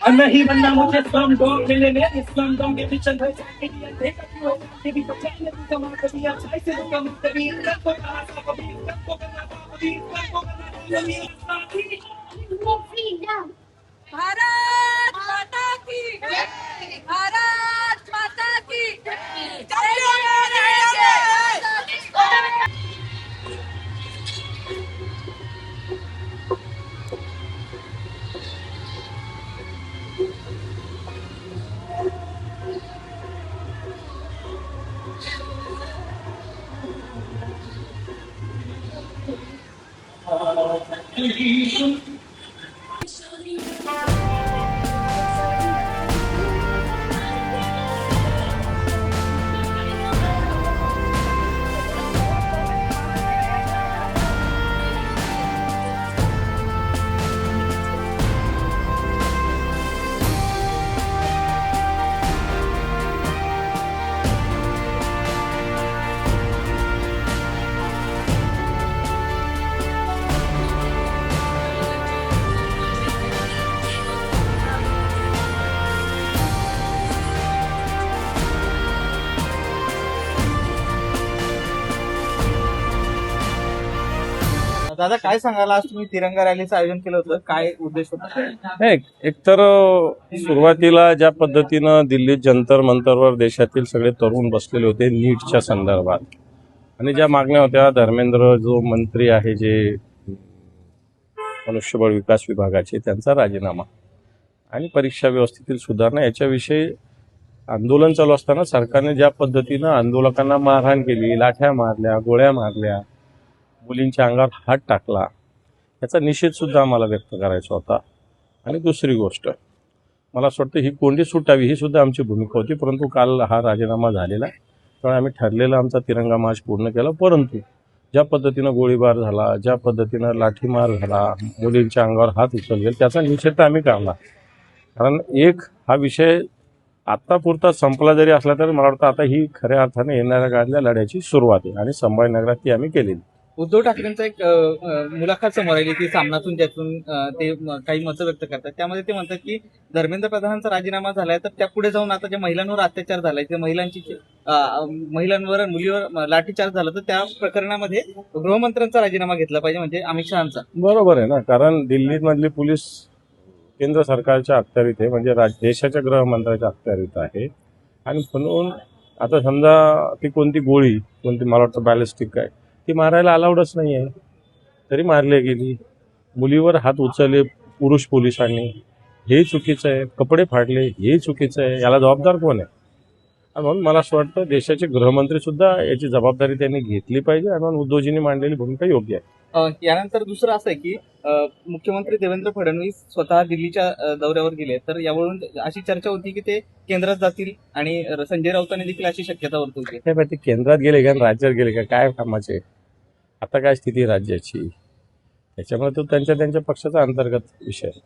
नहीं बनना मुझे स्लम डॉग मिले ने स्लम डॉग के पीछे भाई जाके दिया देखा क्यों है कि भी बचाने की कमाल कर दिया चाहे से कम कभी कर को कहा था कभी कर को करना था कभी कर को करना था भारत माता की जय। भारत माता की जय। जय जय जय। दादा काय सांगाल, आज तुम्ही तिरंगा रॅलीचं आयोजन केलं होतं, काय उद्देश होता? एकतर सुरुवातीला ज्या पद्धतीनं दिल्लीत जंतर मंतरवर देशातील सगळे तरुण बसलेले होते नीटच्या संदर्भात आणि ज्या मागण्या होत्या, धर्मेंद्र जो मंत्री आहे जे मनुष्यबळ विकास विभागाचे, त्यांचा राजीनामा आणि परीक्षा व्यवस्थेतील सुधारणा याच्याविषयी आंदोलन चालू असताना सरकारने ज्या पद्धतीनं आंदोलकांना मारहाण केली, लाठ्या मारल्या, गोळ्या मारल्या, मुलींच्या अंगावर हात टाकला, याचा निषेध सुद्धा आम्हाला व्यक्त करायचा होता. आणि दुसरी गोष्ट, मला असं वाटतं ही कोंडी सुटावी ही सुद्धा आमची भूमिका होती, परंतु काल हा राजीनामा झालेला आहे. त्यामुळे आम्ही ठरलेला आमचा तिरंगा मार्च पूर्ण केला. परंतु ज्या पद्धतीनं गोळीबार झाला, ज्या पद्धतीनं लाठीमार झाला, मुलींच्या अंगावर हात उचलले, त्याचा निषेध आम्ही काढला. कारण हा विषय आत्तापुरता संपला जरी असला तरी मला वाटतं आता ही खऱ्या अर्थाने येणाऱ्या काळातल्या लढ्याची सुरुवात आहे आणि संभाजीनगरात ती आम्ही केलेली. उद्धव ठाकरेंचा एक मुलाखत समोर आली की सामनातून ज्यातून ते काही मतं व्यक्त करतात. त्यामध्ये ते म्हणतात की धर्मेंद्र प्रधानांचा राजीनामा झालाय तर त्या पुढे जाऊन आता ज्या महिलांवर अत्याचार झालाय, त्या महिलांवर मुलीवर लाठीचार्ज झाला, तर त्या प्रकरणामध्ये गृहमंत्र्यांचा राजीनामा घेतला पाहिजे, म्हणजे अमित शहाचा. बरोबर आहे ना, कारण दिल्लीमधली पोलीस केंद्र सरकारच्या अखत्यारीत आहे, म्हणजे देशाच्या गृहमंत्र्याच्या अखत्यारीत आहे. आणि म्हणून आता समजा ती कोणती गोळी, कोणती मला वाटतं बॅलिस्टिक आहे, ती मारायला अलाउडच नाही आहे, तरी मारली गेली. मुलीवर हात उचलले पुरुष पोलिसांनी, हे चुकीचं आहे. कपडे फाडले, हे चुकीचं आहे. याला जबाबदार कोण आहे? म्हणून मला असं वाटतं देशाचे गृहमंत्री सुद्धा याची जबाबदारी त्यांनी घेतली पाहिजे आणि म्हणून उद्धवजींनी मांडलेली भूमिका योग्य आहे. यानंतर दुसरं असं आहे की मुख्यमंत्री देवेंद्र फडणवीस स्वतः दिल्लीच्या दौऱ्यावर गेले, तर यावरून अशी चर्चा होती की ते केंद्रात जातील आणि संजय राऊतांनी देखील अशी शक्यता वर्तवली. काय माहिती केंद्रात गेले का राज्यात गेले का, काय कामाचे, आता काय स्थिती राज्याची, त्याच्यामुळे तो त्यांच्या पक्षाचा अंतर्गत विषय आहे.